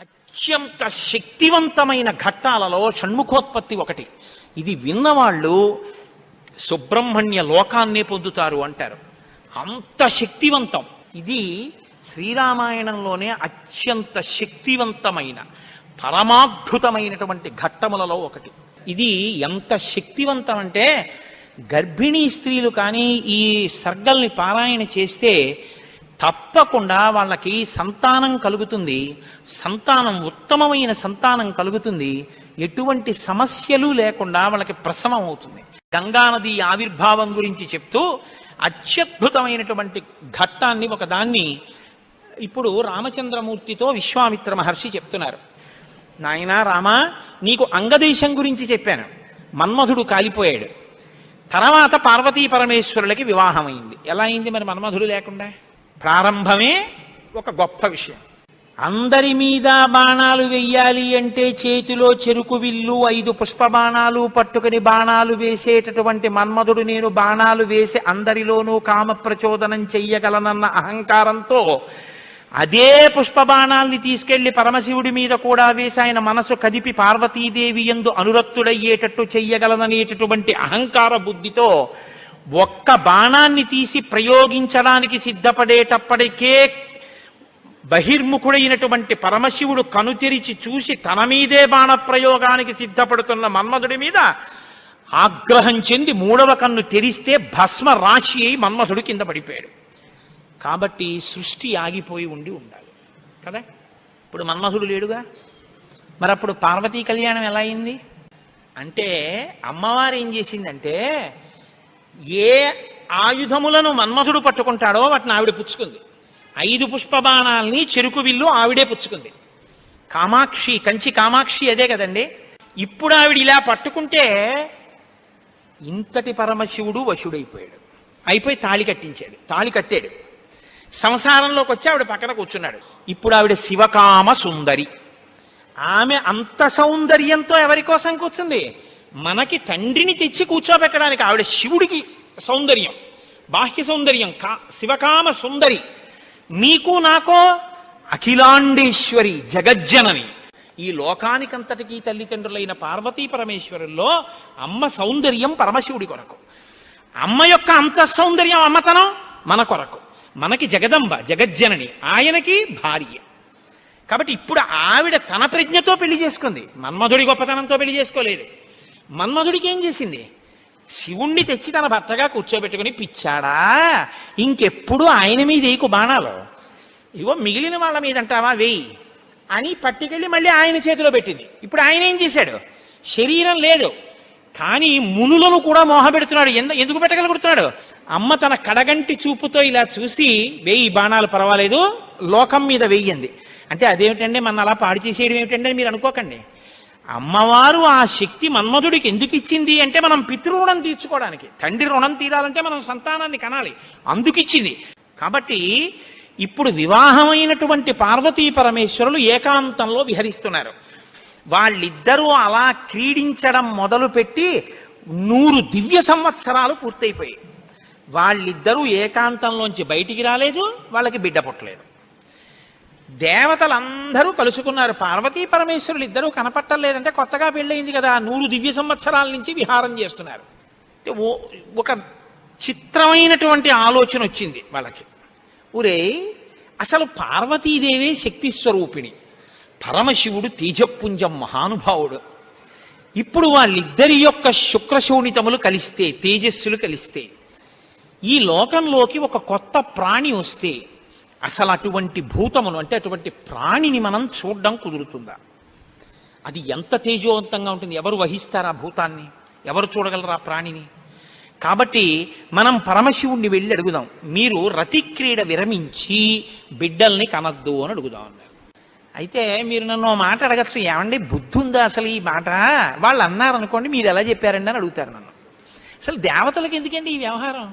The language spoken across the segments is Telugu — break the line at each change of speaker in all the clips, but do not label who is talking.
అత్యంత శక్తివంతమైన ఘట్టాలలో షణ్ముఖోత్పత్తి ఒకటి. ఇది విన్నవాళ్ళు సుబ్రహ్మణ్య లోకాన్నే పొందుతారు అంటారు. అంత శక్తివంతం. ఇది శ్రీరామాయణంలోనే అత్యంత శక్తివంతమైన పరమాద్భుతమైనటువంటి ఘట్టములలో ఒకటి. ఇది ఎంత శక్తివంతం అంటే గర్భిణీ స్త్రీలు కానీ ఈ సర్గల్ని పారాయణ చేస్తే తప్పకుండా వాళ్ళకి సంతానం కలుగుతుంది. సంతానం ఉత్తమమైన సంతానం కలుగుతుంది. ఎటువంటి సమస్యలు లేకుండా వాళ్ళకి ప్రసవం అవుతుంది. గంగానది ఆవిర్భావం గురించి చెప్తూ అత్యద్భుతమైనటువంటి ఘట్టాన్ని ఒకదాన్ని ఇప్పుడు రామచంద్రమూర్తితో విశ్వామిత్ర మహర్షి చెప్తున్నారు. నాయనా రామా, నీకు అంగదేశం గురించి చెప్పాను. మన్మధుడు కాలిపోయాడు. తర్వాత పార్వతీ పరమేశ్వరులకి వివాహమైంది. ఎలా అయింది మరి మన్మధుడు లేకుండా? ప్రారంభమే ఒక గొప్ప విషయం. అందరి మీద బాణాలు వెయ్యాలి అంటే చేతిలో చెరుకు విల్లు 5 పుష్ప బాణాలు పట్టుకుని బాణాలు వేసేటటువంటి మన్మధుడు నేను బాణాలు వేసి అందరిలోనూ కామ ప్రచోదనం చెయ్యగలనన్న అహంకారంతో అదే పుష్ప బాణాల్ని తీసుకెళ్లి పరమశివుడి మీద కూడా వేసి ఆయన మనసు కదిపి పార్వతీదేవి యందు అనురక్తుడయ్యేటట్టు చెయ్యగలననేటటువంటి అహంకార బుద్ధితో ఒక్క బాణాన్ని తీసి ప్రయోగించడానికి సిద్ధపడేటప్పటికే బహిర్ముఖుడైనటువంటి పరమశివుడు కనుతెరిచి చూసి తన మీదే బాణ ప్రయోగానికి సిద్ధపడుతున్న మన్మధుడి మీద ఆగ్రహం చెంది 3వ కన్ను తెరిస్తే భస్మ రాశి అయి మన్మధుడు కింద పడిపోయాడు. కాబట్టి సృష్టి ఆగిపోయి ఉండాలి కదా. ఇప్పుడు మన్మధుడు లేడుగా, మరి అప్పుడు పార్వతీ కళ్యాణం ఎలా అయింది అంటే అమ్మవారు ఏం చేసిందంటే ఏ ఆయుధములను మన్మధుడు పట్టుకుంటాడో వాటిని ఆవిడ పుచ్చుకుంది. 5 పుష్ప బాణాల్ని చెరుకు విల్లు ఆవిడే పుచ్చుకుంది. కామాక్షి, కంచి కామాక్షి అదే కదండి. ఇప్పుడు ఆవిడ ఇలా పట్టుకుంటే ఇంతటి పరమశివుడు వశుడైపోయాడు. అయిపోయి తాళి కట్టాడు. సంసారంలోకి వచ్చి ఆవిడ పక్కన కూర్చున్నాడు. ఇప్పుడు ఆవిడ శివకామ సుందరి. ఆమె అంత సౌందర్యంతో ఎవరి కోసం కూర్చుంది? మనకి తండ్రిని తెచ్చి కూర్చోబెట్టడానికి. ఆవిడ శివుడికి సౌందర్యం, బాహ్య సౌందర్యం, శివకామ సుందరి. నీకు నాకో అఖిలాండేశ్వరి, జగజ్జనని. ఈ లోకానికంతటికీ తల్లిదండ్రులైన పార్వతీ పరమేశ్వరుల్లో అమ్మ సౌందర్యం పరమశివుడి కొరకు, అమ్మ యొక్క అంత సౌందర్యం అమ్మతనం మన కొరకు. మనకి జగదంబ, జగజ్జనని, ఆయనకి భార్య. కాబట్టి ఇప్పుడు ఆవిడ తన ప్రజ్ఞతో పెళ్లి చేసుకుంది, మన్మధుడి గొప్పతనంతో పెళ్లి చేసుకోలేదు. మన్మధుడికి ఏం చేసింది? శివుణ్ణి తెచ్చి తన భర్తగా కూర్చోబెట్టుకుని, పిచ్చాడా ఇంకెప్పుడు ఆయన మీద వేయకు బాణాలు, ఇగో మిగిలిన వాళ్ళ మీద అంటావా వేయి అని పట్టుకెళ్ళి మళ్ళీ ఆయన చేతిలో పెట్టింది. ఇప్పుడు ఆయన ఏం చేశాడు? శరీరం లేదు కానీ మునులను కూడా మోహపెడుతున్నాడు. ఎందుకు పెట్టగలుగుతున్నాడు? అమ్మ తన కడగంటి చూపుతో ఇలా చూసి వేయి బాణాలు పర్వాలేదు, లోకం మీద వెయ్యండి అంటే అదేమిటండి మన అలా పాడు చేసేయడం ఏమిటండి అని మీరు అనుకోకండి. అమ్మవారు ఆ శక్తి మన్మధుడికి ఎందుకు ఇచ్చింది అంటే మనం పితృరుణం తీర్చుకోవడానికి. తండ్రి రుణం తీరాలంటే మనం సంతానాన్ని కనాలి, అందుకిచ్చింది. కాబట్టి ఇప్పుడు వివాహమైనటువంటి పార్వతీ పరమేశ్వరులు ఏకాంతంలో విహరిస్తున్నారు. వాళ్ళిద్దరూ అలా క్రీడించడం మొదలుపెట్టి 100 దివ్య సంవత్సరాలు పూర్తయిపోయాయి. వాళ్ళిద్దరూ ఏకాంతంలోంచి బయటికి రాలేదు, వాళ్ళకి బిడ్డ పుట్టలేదు. దేవతలందరూ కలుసుకున్నారు. పార్వతీ పరమేశ్వరులు ఇద్దరూ కనపట్టలేదంటే కొత్తగా పెళ్ళయింది కదా, 100 దివ్య సంవత్సరాల నుంచి విహారం చేస్తున్నారు. ఒక చిత్రమైనటువంటి ఆలోచన వచ్చింది వాళ్ళకి. ఊరే అసలు పార్వతీదేవే శక్తి స్వరూపిణి, పరమశివుడు తేజపుంజం మహానుభావుడు. ఇప్పుడు వాళ్ళిద్దరి యొక్క శుక్రశోణితములు కలిస్తే, తేజస్సులు కలిస్తే ఈ లోకంలోకి ఒక కొత్త ప్రాణి వస్తే అసలు అటువంటి భూతమును అంటే అటువంటి ప్రాణిని మనం చూడడం కుదురుతుందా? అది ఎంత తేజోవంతంగా ఉంటుంది? ఎవరు వహిస్తారు ఆ భూతాన్ని? ఎవరు చూడగలరు ఆ ప్రాణిని? కాబట్టి మనం పరమశివుణ్ణి వెళ్ళి అడుగుదాం, మీరు రతిక్రీడ విరమించి బిడ్డల్ని కనద్దు అని అడుగుదాం అన్నారు. అయితే మీరు నన్ను మాట అడగచ్చు, ఏమండి బుద్ధి ఉందా అసలు ఈ మాట? వాళ్ళు అన్నారనుకోండి, మీరు ఎలా చెప్పారండి అని అడుగుతారు నన్ను. అసలు దేవతలకు ఎందుకండి ఈ వ్యవహారం?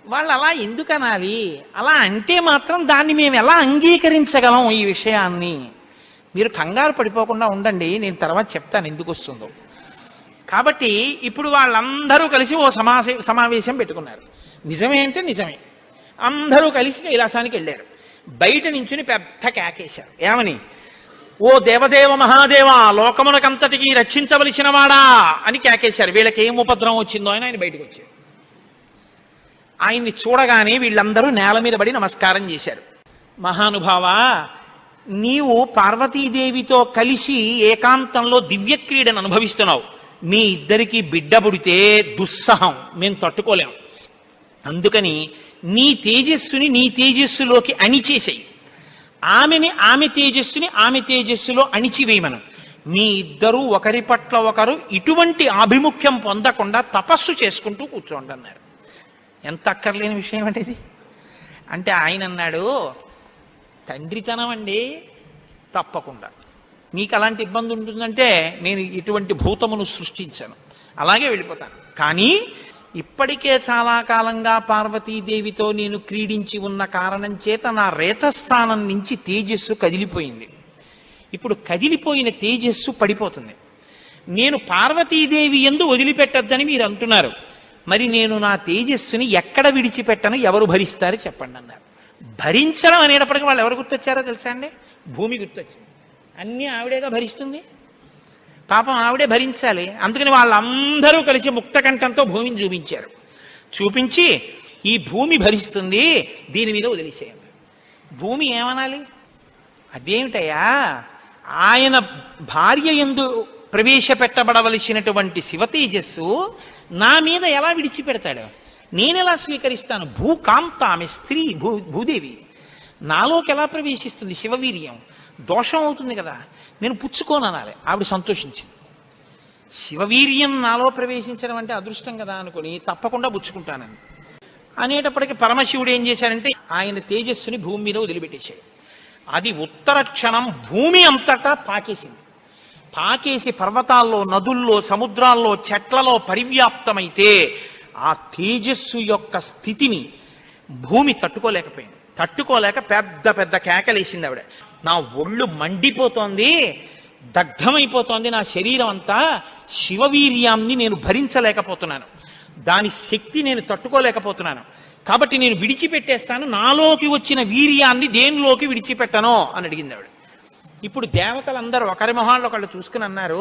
వాళ్ళు అలా ఎందుకు అనాలి? అలా అంటే మాత్రం దాన్ని మేము ఎలా అంగీకరించగలం ఈ విషయాన్ని? మీరు కంగారు పడిపోకుండా ఉండండి, నేను తర్వాత చెప్తాను ఎందుకు వస్తుందో. కాబట్టి ఇప్పుడు వాళ్ళందరూ కలిసి ఓ సమావేశం పెట్టుకున్నారు. నిజమే అంటే నిజమే. అందరూ కలిసి కైలాసానికి వెళ్ళారు. బయట నించుని పెద్ద కేకేశారు. ఏమని? ఓ దేవదేవ మహాదేవ, లోకమునకంతటికి రక్షించవలసిన వాడా అని కేకేశారు. వీళ్ళకి ఏం ఉపద్రవం వచ్చిందో అని ఆయన బయటకు వచ్చారు. ఆయన్ని చూడగానే వీళ్ళందరూ నేల మీద పడి నమస్కారం చేశారు. మహానుభావా, నీవు పార్వతీదేవితో కలిసి ఏకాంతంలో దివ్యక్రీడను అనుభవిస్తున్నావు. మీ ఇద్దరికి బిడ్డ పుడితే దుస్సహం, మేము తట్టుకోలేం. అందుకని నీ తేజస్సుని నీ తేజస్సులోకి అణిచేసేయి, ఆమె తేజస్సుని ఆమె తేజస్సులో అణిచివేయమను. మీ ఇద్దరూ ఒకరి పట్ల ఒకరు ఇటువంటి ఆభిముఖ్యం పొందకుండా తపస్సు చేసుకుంటూ కూర్చోండి అన్నారు. ఎంత అక్కర్లేని విషయం అంటే ఇది. అంటే ఆయన అన్నాడు, తండ్రితనం అండి, తప్పకుండా మీకు అలాంటి ఇబ్బంది ఉంటుందంటే నేను ఇటువంటి భూతమును సృష్టించాను, అలాగే వెళ్ళిపోతాను. కానీ ఇప్పటికే చాలా కాలంగా పార్వతీదేవితో నేను క్రీడించి ఉన్న కారణం చేత నా రేతస్థానం నుంచి తేజస్సు కదిలిపోయింది. ఇప్పుడు కదిలిపోయిన తేజస్సు పడిపోతుంది. నేను పార్వతీదేవి యందు వదిలిపెట్టద్దని మీరు అంటున్నారు. మరి నేను నా తేజస్సుని ఎక్కడ విడిచిపెట్టను, ఎవరు భరిస్తారు చెప్పండి అన్నారు. భరించడం అనేటప్పటికీ వాళ్ళు ఎవరు గుర్తొచ్చారో తెలుసా అండి? భూమి గుర్తొచ్చింది. అన్నీ ఆవిడేగా భరిస్తుంది, పాపం ఆవిడే భరించాలి. అందుకని వాళ్ళందరూ కలిసి ముక్తకంఠంతో భూమిని చూపించారు. చూపించి ఈ భూమి భరిస్తుంది, దీని మీద వదిలేసేయండి. భూమి ఏమనాలి? అదేమిటయ్యా, ఆయన భార్య యందు ప్రవేశపెట్టబడవలసినటువంటి శివతేజస్సు నా మీద ఎలా విడిచిపెడతాడు? నేనెలా స్వీకరిస్తాను? భూకాంత, ఆమె స్త్రీ, భూదేవి నాలోకి ఎలా ప్రవేశిస్తుంది? శివవీర్యం దోషం అవుతుంది కదా, నేను పుచ్చుకోననాలి. ఆవిడ సంతోషించింది. శివవీర్యం నాలో ప్రవేశించడం అంటే అదృష్టం కదా అనుకుని తప్పకుండా పుచ్చుకుంటానని అనేటప్పటికీ పరమశివుడు ఏం చేశారంటే ఆయన తేజస్సుని భూమి మీద వదిలిపెట్టేశాడు. అది ఉత్తర క్షణం భూమి అంతటా పాకేసింది. పాకేసి పర్వతాల్లో, నదుల్లో, సముద్రాల్లో, చెట్లలో పరివ్యాప్తమైతే ఆ తేజస్సు యొక్క స్థితిని భూమి తట్టుకోలేకపోయింది. తట్టుకోలేక పెద్ద పెద్ద కేకలేసింది ఆవిడ. నా ఒళ్ళు మండిపోతోంది, దగ్ధమైపోతోంది నా శరీరం అంతా, శివవీర్యాన్ని నేను భరించలేకపోతున్నాను, దాని శక్తి నేను తట్టుకోలేకపోతున్నాను, కాబట్టి నేను విడిచిపెట్టేస్తాను, నాలోకి వచ్చిన వీర్యాన్ని దేనిలోకి విడిచిపెట్టను అని అడిగింది ఆవిడ. ఇప్పుడు దేవతలందరూ ఒకరి మొహాల్లో ఒకళ్ళు చూసుకుని అన్నారు,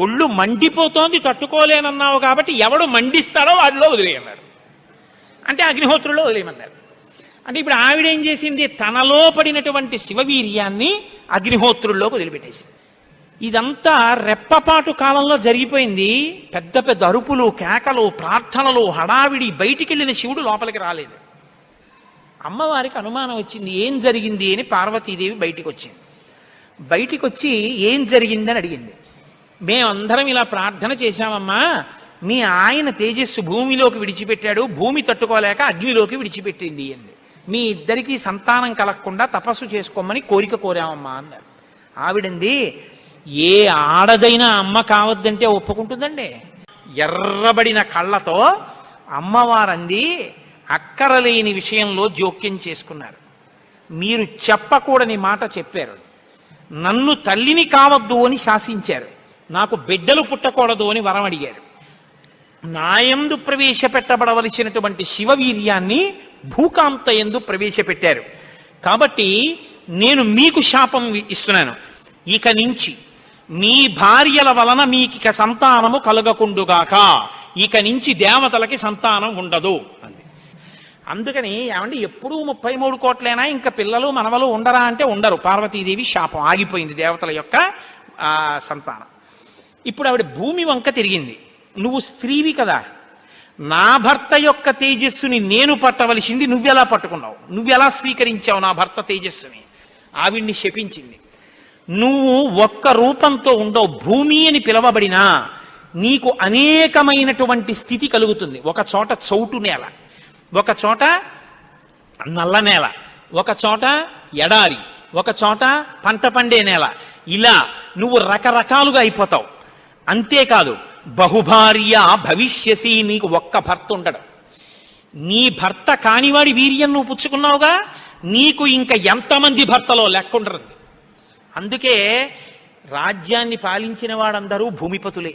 ఒళ్ళు మండిపోతోంది తట్టుకోలేనన్నావు కాబట్టి ఎవడు మండిస్తాడో వాడిలో వదిలేయన్నారు. అంటే అగ్నిహోత్రుల్లో వదిలేయమన్నారు. అంటే ఇప్పుడు ఆవిడేం చేసింది? తనలో పడినటువంటి శివవీర్యాన్ని అగ్నిహోత్రుల్లోకి వదిలిపెట్టేసింది. ఇదంతా రెప్పపాటు కాలంలో జరిగిపోయింది. పెద్ద పెద్ద అరుపులు, కేకలు, ప్రార్థనలు, హడావిడి. బయటికి వెళ్ళిన శివుడు లోపలికి రాలేదు. అమ్మవారికి అనుమానం వచ్చింది, ఏం జరిగింది అని. పార్వతీదేవి బయటికి వచ్చింది. బయటికి వచ్చి ఏం జరిగిందని అడిగింది. మేమందరం ఇలా ప్రార్థన చేశామమ్మా, మీ ఆయన తేజస్సు భూమిలోకి విడిచిపెట్టాడు, భూమి తట్టుకోలేక అగ్నిలోకి విడిచిపెట్టింది అంది. మీ ఇద్దరికీ సంతానం కలగకుండా తపస్సు చేసుకోమని కోరిక కోరామమ్మా అన్నారు. ఆవిడంది, ఏ ఆడదైనా అమ్మ కావద్దంటే ఒప్పుకుంటుందండి? ఎర్రబడిన కళ్ళతో అమ్మవారంది, అక్కరలేని విషయంలో జోక్యం చేసుకున్నారు. మీరు చెప్పకూడని మాట చెప్పారు, నన్ను తల్లిని కావద్దు అని శాసించారు, నాకు బిడ్డలు పుట్టకూడదు అని వరం అడిగారు, నాయందు ప్రవేశపెట్టబడవలసినటువంటి శివవీర్యాన్ని భూకాంత యందు ప్రవేశపెట్టారు. కాబట్టి నేను మీకు శాపం ఇస్తున్నాను, ఇక నుంచి మీ భార్యల వలన మీకిక సంతానము కలగకుండుగాక, ఇక నుంచి దేవతలకి సంతానం ఉండదు అంది. అందుకని ఏమండి, ఎప్పుడూ 33 కోట్లైనా ఇంకా పిల్లలు మనవలు ఉండరా అంటే ఉండరు. పార్వతీదేవి శాపం ఆగిపోయింది దేవతల యొక్క సంతానం. ఇప్పుడు ఆవిడ భూమి వంక తిరిగింది. నువ్వు స్త్రీవి కదా, నా భర్త యొక్క తేజస్సుని నేను పట్టవలసింది నువ్వెలా పట్టుకున్నావు, నువ్వెలా స్వీకరించావు నా భర్త తేజస్సుని? ఆవిడ్ని శపించింది. నువ్వు ఒక్క రూపంతో ఉండవు, భూమి అని పిలవబడినా నీకు అనేకమైనటువంటి స్థితి కలుగుతుంది. ఒక చోట చౌటు నేల, ఒక చోట నల్ల నేల, ఒక చోట ఎడారి, ఒక చోట పంట పండే నేల. ఇలా నువ్వు రకరకాలుగా అయిపోతావు. అంతేకాదు, బహుభార్య భవిష్యసి, నీకు ఒక్క భర్త ఉండడు. నీ భర్త కానివాడి వీర్యం నువ్వు పుచ్చుకున్నావుగా, నీకు ఇంకా ఎంతమంది భర్తలో లెక్క ఉండరు. అందుకే రాజ్యాన్ని పాలించిన వాడందరూ భూమిపతులే.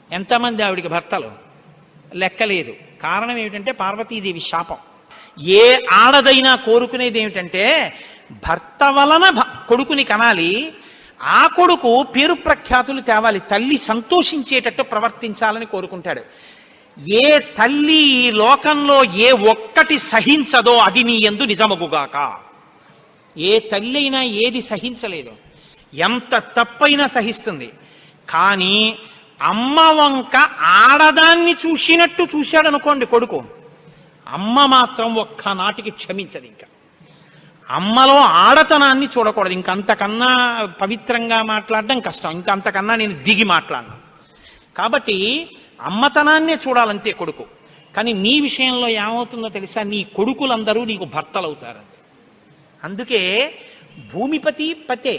ఎంతమంది ఆవిడికి భర్తలు లెక్కలేదు. కారణం ఏమిటంటే పార్వతీదేవి శాపం. ఏ ఆడదైనా కోరుకునేది ఏమిటంటే భర్త వలన కొడుకుని కనాలి, ఆ కొడుకు పేరు ప్రఖ్యాతులు తేవాలి, తల్లి సంతోషించేటట్టు ప్రవర్తించాలని కోరుకుంటాడు. ఏ తల్లి ఈ లోకంలో ఏ ఒక్కటి సహించదో అది నీ యందు నిజమగుగాక. ఏ తల్లి అయినా ఏది సహించలేదు, ఎంత తప్పైనా సహిస్తుంది. కానీ అమ్మ వంక ఆడదాన్ని చూసినట్టు చూశాడు అనుకోండి కొడుకు, అమ్మ మాత్రం ఒక్కనాటికి క్షమించదు. ఇంకా అమ్మలో ఆడతనాన్ని చూడకూడదు. ఇంకంతకన్నా పవిత్రంగా మాట్లాడడం కష్టం, ఇంకంతకన్నా నేను దిగి మాట్లాడను. కాబట్టి అమ్మతనాన్నే చూడాలంతే కొడుకు. కానీ నీ విషయంలో ఏమవుతుందో తెలుసా, నీ కొడుకులందరూ నీకు భర్తలవుతారండి. అందుకే భూమిపతి పతే,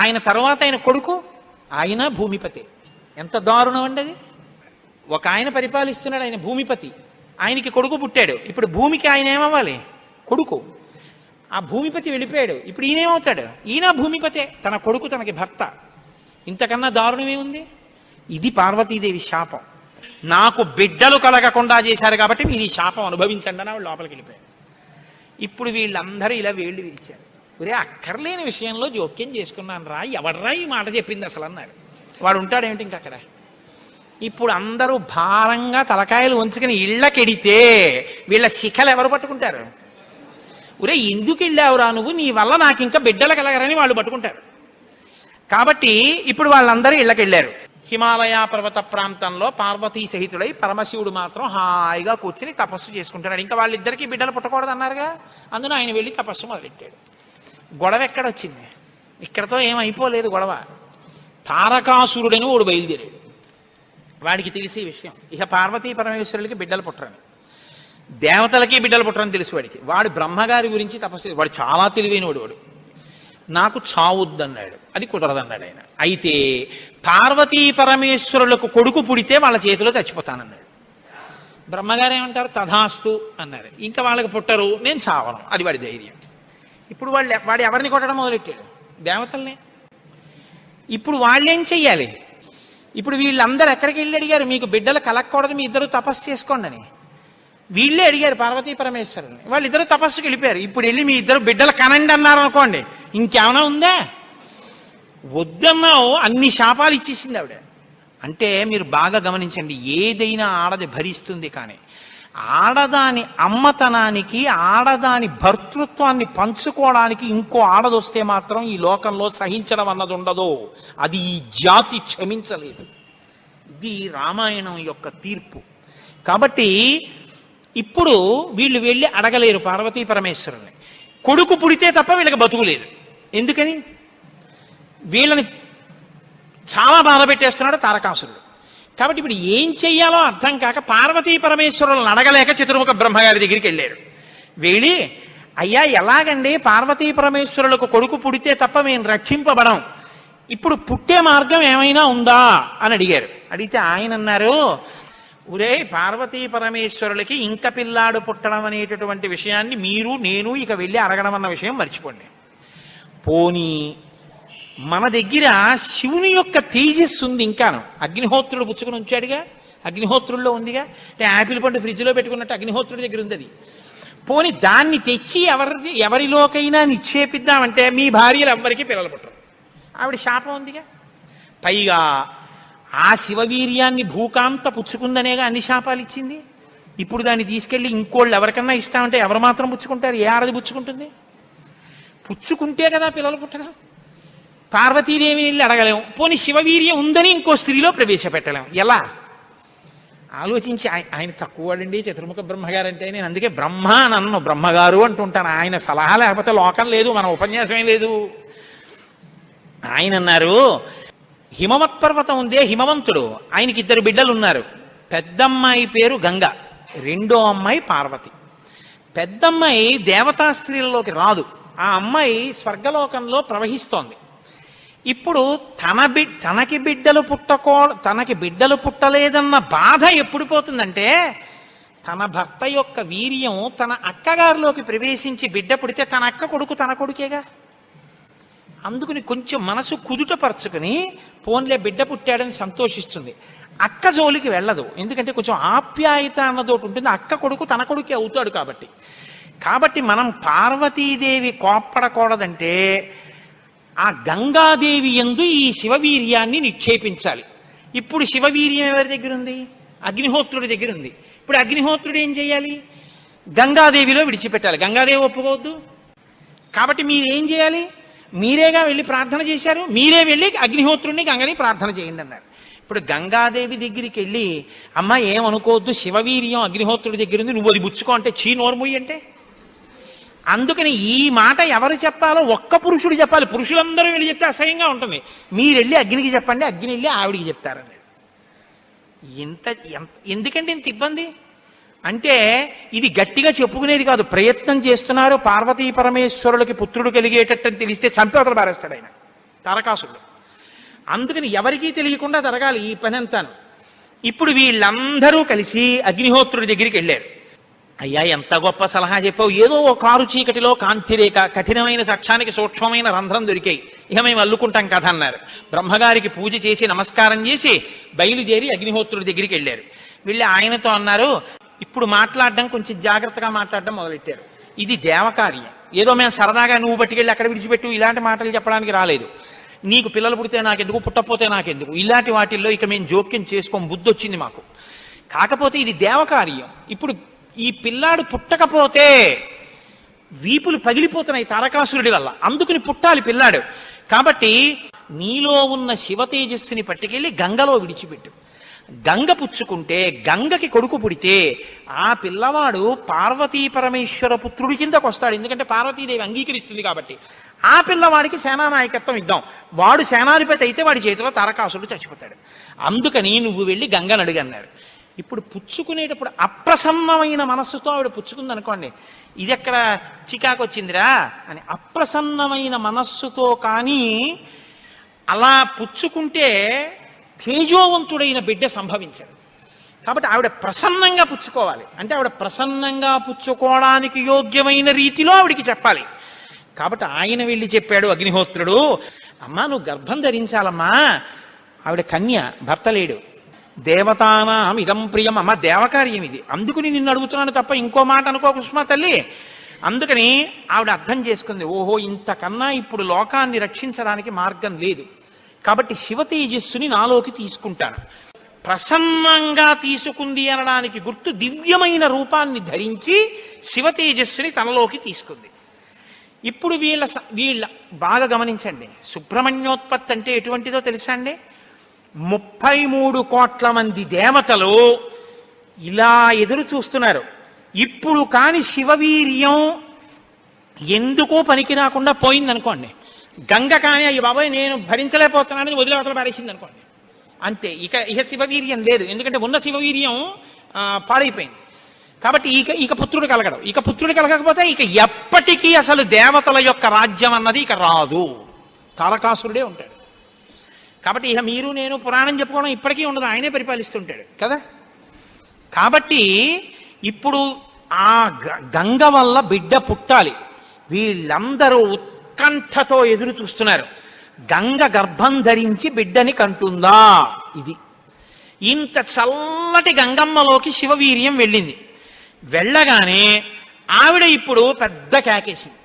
ఆయన తర్వాత ఆయన కొడుకు, ఆయన భూమిపతి. ఎంత దారుణం అండి అది. ఒక ఆయన పరిపాలిస్తున్నాడు, ఆయన భూమిపతి, ఆయనకి కొడుకు పుట్టాడు. ఇప్పుడు భూమికి ఆయన ఏమవ్వాలి? కొడుకు. ఆ భూమిపతి వెళ్ళిపోయాడు, ఇప్పుడు ఈయనేమవుతాడు? ఈయన భూమిపతే, తన కొడుకు తనకి భర్త. ఇంతకన్నా దారుణమేముంది? ఇది పార్వతీదేవి శాపం. నాకు బిడ్డలు కలగకుండా చేశారు కాబట్టి మీరు ఈ శాపం అనుభవించండి అని వాళ్ళు లోపలికి వెళ్ళిపోయారు. ఇప్పుడు వీళ్ళందరూ ఇలా వేళ్ళు విరిచారు. ఒరే, అక్కర్లేని విషయంలో జోక్యం చేసుకున్నాను రా, ఎవడ్రా ఈ మాట చెప్పింది అసలు అన్నారు. వాడు ఉంటాడేమిటి ఇంక అక్కడ. ఇప్పుడు అందరూ భారంగా తలకాయలు ఉంచుకుని ఇళ్ళకెడితే వీళ్ళ శిఖలు ఎవరు పట్టుకుంటారు? ఒరే, ఎందుకు వెళ్ళావురా నువ్వు, నీ వల్ల నాకు ఇంకా బిడ్డలు కలగరని వాళ్ళు పట్టుకుంటారు. కాబట్టి ఇప్పుడు వాళ్ళందరూ ఇళ్ళకెళ్ళారు. హిమాలయ పర్వత ప్రాంతంలో పార్వతీ సహితుడై పరమశివుడు మాత్రం హాయిగా కూర్చుని తపస్సు చేసుకుంటున్నాడు. ఇంకా వాళ్ళిద్దరికీ బిడ్డలు పుట్టకూడదు అన్నారుగా, అందులో ఆయన వెళ్ళి తపస్సు మొదలెట్టాడు. గొడవ ఎక్కడొచ్చింది? ఇక్కడతో ఏమైపోలేదు గొడవ. తారకాసురుడని వాడు బయలుదేరాడు. వాడికి తెలిసే విషయం, ఇక పార్వతీ పరమేశ్వరులకి బిడ్డలు పుట్టరని, దేవతలకి బిడ్డలు పుట్టరని తెలుసు వాడికి. వాడు బ్రహ్మగారి గురించి తపస్సు, వాడు చాలా తెలివైనవాడు. వాడు నాకు చావుద్దన్నాడు, అది కుదరదన్నాడు ఆయన. అయితే పార్వతీ పరమేశ్వరులకు కొడుకు పుడితే వాళ్ళ చేతిలో చచ్చిపోతానన్నాడు. బ్రహ్మగారు ఏమంటారు? తథాస్తు అన్నారు. ఇంకా వాళ్ళకి పుట్టరు, నేను చావను, అది వాడి ధైర్యం. ఇప్పుడు వాడు ఎవరిని కొట్టడం మొదలెట్టాడు? దేవతల్ని. ఇప్పుడు వాళ్ళేం చెయ్యాలి? ఇప్పుడు వీళ్ళందరూ ఎక్కడికి వెళ్ళి అడిగారు, మీకు బిడ్డలు కలగకూడదు, మీ ఇద్దరు తపస్సు చేసుకోండి అని. వీళ్ళే అడిగారు పార్వతీ పరమేశ్వరుని. వాళ్ళిద్దరూ తపస్సుకి వెళ్ళిపోయారు. ఇప్పుడు వెళ్ళి మీ ఇద్దరు బిడ్డలు కనండి అన్నారు అనుకోండి, ఇంకేమైనా ఉందా? వద్దన్నావు, అన్ని శాపాలు ఇచ్చేసింది ఆవిడ. అంటే మీరు బాగా గమనించండి, ఏదైనా ఆడది భరిస్తుంది, కానీ ఆడదాని అమ్మతనానికి, ఆడదాని భర్తృత్వాన్ని పంచుకోవడానికి ఇంకో ఆడదొస్తే మాత్రం ఈ లోకంలో సహించడం అన్నది ఉండదు. అది ఈ జాతి క్షమించలేదు. ఇది రామాయణం యొక్క తీర్పు. కాబట్టి ఇప్పుడు వీళ్ళు వెళ్ళి అడగలేరు పార్వతీ పరమేశ్వరుని. కొడుకు పుడితే తప్ప వీళ్ళకి బతుకులేదు. ఎందుకని? వీళ్ళని చాలా బాధ పెట్టేస్తున్నాడు తారకాసురుడు. కాబట్టి ఇప్పుడు ఏం చెయ్యాలో అర్థం కాక పార్వతీ పరమేశ్వరులను అడగలేక చతుర్ముఖ బ్రహ్మగారి దగ్గరికి వెళ్ళారు. వెళ్ళి, అయ్యా ఎలాగండి, పార్వతీ పరమేశ్వరులకు కొడుకు పుడితే తప్ప మేము రక్షింపబడం, ఇప్పుడు పుట్టే మార్గం ఏమైనా ఉందా అని అడిగారు. అడిగితే ఆయన అన్నారు, ఒరే, పార్వతీ పరమేశ్వరులకి ఇంక పిల్లాడు పుట్టడం అనేటటువంటి విషయాన్ని మీరు నేను ఇక వెళ్ళి అడగడం అన్న విషయం మర్చిపోండి. పోనీ మన దగ్గర శివుని యొక్క తేజస్సు ఉంది ఇంకాను. అగ్నిహోత్రుడు పుచ్చుకుని ఉంచాడుగా, అగ్నిహోత్రుల్లో ఉందిగా. అంటే యాపిల్ పండు ఫ్రిడ్జ్లో పెట్టుకున్నట్టు అగ్నిహోత్రుడి దగ్గర ఉంది అది. పోనీ దాన్ని తెచ్చి ఎవరిలోకైనా నిక్షేపిద్దామంటే మీ భార్యలు ఎవ్వరికీ పిల్లలు పుట్టరు, ఆవిడ శాపం ఉందిగా. పైగా ఆ శివవీర్యాన్ని భూకాంత పుచ్చుకుందనేగా అన్ని శాపాలు ఇచ్చింది. ఇప్పుడు దాన్ని తీసుకెళ్ళి ఇంకోళ్ళు ఎవరికన్నా ఇస్తామంటే ఎవరు మాత్రం పుచ్చుకుంటారు? ఏ ఆడది పుచ్చుకుంటుంది? పుచ్చుకుంటే కదా పిల్లలు పుట్టడం. పార్వతీదేవిని వెళ్ళి అడగలేము, పోనీ శివవీర్యం ఉందని ఇంకో స్త్రీలో ప్రవేశపెట్టలేము. ఎలా ఆలోచించి, ఆయన తక్కువ వాడండి చతుర్ముఖ బ్రహ్మగారు అంటే. నేను అందుకే బ్రహ్మ నన్ను బ్రహ్మగారు అంటుంటాను. ఆయన సలహా లేకపోతే లోకం లేదు, మన ఉపన్యాసమే లేదు. ఆయన అన్నారు, హిమవత్ పర్వతం ఉందే, హిమవంతుడు, ఆయనకి 2 బిడ్డలు ఉన్నారు. పెద్దమ్మాయి పేరు గంగ, రెండో అమ్మాయి పార్వతి. పెద్దమ్మాయి దేవతా స్త్రీలలోకి రాదు, ఆ అమ్మాయి స్వర్గలోకంలో ప్రవహిస్తోంది. ఇప్పుడు తనకి బిడ్డలు పుట్టలేదన్న బాధ ఎప్పుడు పోతుందంటే, తన భర్త యొక్క వీర్యం తన అక్కగారిలోకి ప్రవేశించి బిడ్డ పుడితే తన అక్క కొడుకు తన కొడుకేగా. అందుకని కొంచెం మనసు కుదుటపరుచుకుని పోన్లే బిడ్డ పుట్టాడని సంతోషిస్తుంది. అక్క జోలికి వెళ్ళదు, ఎందుకంటే కొంచెం ఆప్యాయత అన్నదోటి ఉంటుంది. అక్క కొడుకు తన కొడుకే అవుతాడు కాబట్టి. మనం పార్వతీదేవి కోప్పడకూడదంటే ఆ గంగాదేవి యందు ఈ శివవీర్యాన్ని నిక్షేపించాలి. ఇప్పుడు శివవీర్యం ఎవరి దగ్గర ఉంది? అగ్నిహోత్రుడి దగ్గర ఉంది. ఇప్పుడు అగ్నిహోత్రుడు ఏం చేయాలి? గంగాదేవిలో విడిచిపెట్టాలి. గంగాదేవి ఒప్పుకోవద్దు. కాబట్టి మీరేం చేయాలి? మీరేగా వెళ్ళి ప్రార్థన చేశారు, మీరే వెళ్ళి అగ్నిహోత్రుడిని గంగని ప్రార్థన చేయండి అన్నారు. ఇప్పుడు గంగాదేవి దగ్గరికి వెళ్ళి, అమ్మ ఏమనుకోవద్దు, శివవీర్యం అగ్నిహోత్రుడి దగ్గర ఉంది, నువ్వు అది బుచ్చుకో అంటే చీ నోర్ముయ్యి అంటే. అందుకని ఈ మాట ఎవరు చెప్పాలో ఒక్క పురుషుడు చెప్పాలి. పురుషులందరూ వెళ్ళి చెప్తే అసహ్యంగా ఉంటుంది. మీరు వెళ్ళి అగ్నికి చెప్పండి, అగ్ని వెళ్ళి ఆవిడికి చెప్తారని. ఎందుకంటే ఇంత ఇబ్బంది అంటే ఇది గట్టిగా చెప్పుకునేది కాదు, ప్రయత్నం చేస్తున్నారు. పార్వతీ పరమేశ్వరులకి పుత్రుడు కలిగేటట్టని తెలిస్తే చంపేవతలు పారేస్తాడు ఆయన తారకాసురుడు. అందుకని ఎవరికీ తెలియకుండా జరగాలి ఈ పని అంతాను. ఇప్పుడు వీళ్ళందరూ కలిసి అగ్నిహోత్రుడి దగ్గరికి వెళ్ళారు. అయ్యా ఎంత గొప్ప సలహా చెప్పావు, ఏదో ఓ కారు చీకటిలో కాంతిరేఖ, కఠినమైన సాక్ష్యానికి సూక్ష్మమైన రంధ్రం దొరికాయి, ఇక మేము అల్లుకుంటాం కథ అన్నారు. బ్రహ్మగారికి పూజ చేసి నమస్కారం చేసి బయలుదేరి అగ్నిహోత్రుడి దగ్గరికి వెళ్ళారు. వెళ్ళి ఆయనతో అన్నారు, ఇప్పుడు మాట్లాడడం కొంచెం జాగ్రత్తగా మాట్లాడడం మొదలెట్టారు. ఇది దేవకార్యం, ఏదో మేము సరదాగా నువ్వు పట్టుకెళ్ళి అక్కడ విడిచిపెట్టు ఇలాంటి మాటలు చెప్పడానికి రాలేదు. నీకు పిల్లలు పుడితే నాకెందుకు, పుట్టకపోతే నాకెందుకు, ఇలాంటి వాటిల్లో ఇక మేము జోక్యం చేసుకోం, బుద్ధి వచ్చింది మాకు. కాకపోతే ఇది దేవకార్యం. ఇప్పుడు ఈ పిల్లాడు పుట్టకపోతే వీపులు పగిలిపోతున్నాయి తారకాసురుడి వల్ల, అందుకుని పుట్టాలి పిల్లాడు. కాబట్టి నీలో ఉన్న శివ తేజస్సుని పట్టుకెళ్ళి గంగలో విడిచిపెట్టు. గంగ పుచ్చుకుంటే, గంగకి కొడుకు పుడితే ఆ పిల్లవాడు పార్వతీ పరమేశ్వర పుత్రుడి కిందకు వస్తాడు. ఎందుకంటే పార్వతీదేవి అంగీకరిస్తుంది కాబట్టి. ఆ పిల్లవాడికి సేనానాయకత్వం ఇద్దాం, వాడు సేనాధిపతి అయితే వాడి చేతిలో తారకాసురుడు చచ్చిపోతాడు. అందుకని నువ్వు వెళ్ళి గంగను అడుగన్నారు. ఇప్పుడు పుచ్చుకునేటప్పుడు అప్రసన్నమైన మనస్సుతో ఆవిడ పుచ్చుకుంది అనుకోండి, ఇది ఎక్కడ చికాకు వచ్చిందిరా అని. అప్రసన్నమైన మనస్సుతో కానీ అలా పుచ్చుకుంటే తేజోవంతుడైన బిడ్డ సంభవించాడు. కాబట్టి ఆవిడ ప్రసన్నంగా పుచ్చుకోవాలి. అంటే ఆవిడ ప్రసన్నంగా పుచ్చుకోవడానికి యోగ్యమైన రీతిలో ఆవిడికి చెప్పాలి. కాబట్టి ఆయన వెళ్ళి చెప్పాడు అగ్నిహోత్రుడు, అమ్మా నువ్వు గర్భం ధరించాలమ్మా, ఆవిడ కన్య, భర్త లేడు. దేవతానాం ఇదం ప్రియం, అమ్మ దేవకార్యం ఇది, అందుకుని నిన్ను అడుగుతున్నాను తప్ప ఇంకో మాట అనుకో కుష్మా తల్లి. అందుకని ఆవిడ అర్థం చేసుకుంది, ఓహో ఇంతకన్నా ఇప్పుడు లోకాన్ని రక్షించడానికి మార్గం లేదు, కాబట్టి శివ తేజస్సుని నాలోకి తీసుకుంటాను. ప్రసన్నంగా తీసుకుంది అనడానికి గుర్తు దివ్యమైన రూపాన్ని ధరించి శివ తేజస్సుని తనలోకి తీసుకుంది. ఇప్పుడు వీళ్ళ బాగా గమనించండి, సుబ్రహ్మణ్యోత్పత్తి అంటే ఎటువంటిదో తెలుసా అండి? 33 కోట్ల మంది దేవతలు ఇలా ఎదురు చూస్తున్నారు. ఇప్పుడు కాని శివవీర్యం ఎందుకో పనికి రాకుండా పోయిందనుకోండి, గంగ కానీ అయ్యి బాబాయ్ నేను భరించలేకపోతున్నానని వదిలేవతలు పారేసింది అనుకోండి, అంతే. ఇక శివవీర్యం లేదు, ఎందుకంటే ఉన్న శివవీర్యం పాడైపోయింది. కాబట్టి ఇక పుత్రుడు కలగడం, ఇక పుత్రుడు కలగకపోతే ఇక ఎప్పటికీ అసలు దేవతల యొక్క రాజ్యం అన్నది ఇక రాదు, తారకాసురుడే ఉంటాడు. కాబట్టి ఇక మీరు నేను పురాణం చెప్పుకోవడం ఇప్పటికీ ఉండదు, ఆయనే పరిపాలిస్తుంటాడు కదా. కాబట్టి ఇప్పుడు ఆ గంగ వల్ల బిడ్డ పుట్టాలి. వీళ్ళందరూ ఉత్కంఠతో ఎదురు చూస్తున్నారు, గంగ గర్భం ధరించి బిడ్డని కంటుందా. ఇది ఇంత చల్లటి గంగమ్మలోకి శివవీర్యం వెళ్ళింది. వెళ్ళగానే ఆవిడ ఇప్పుడు పెద్ద కేకేసింది,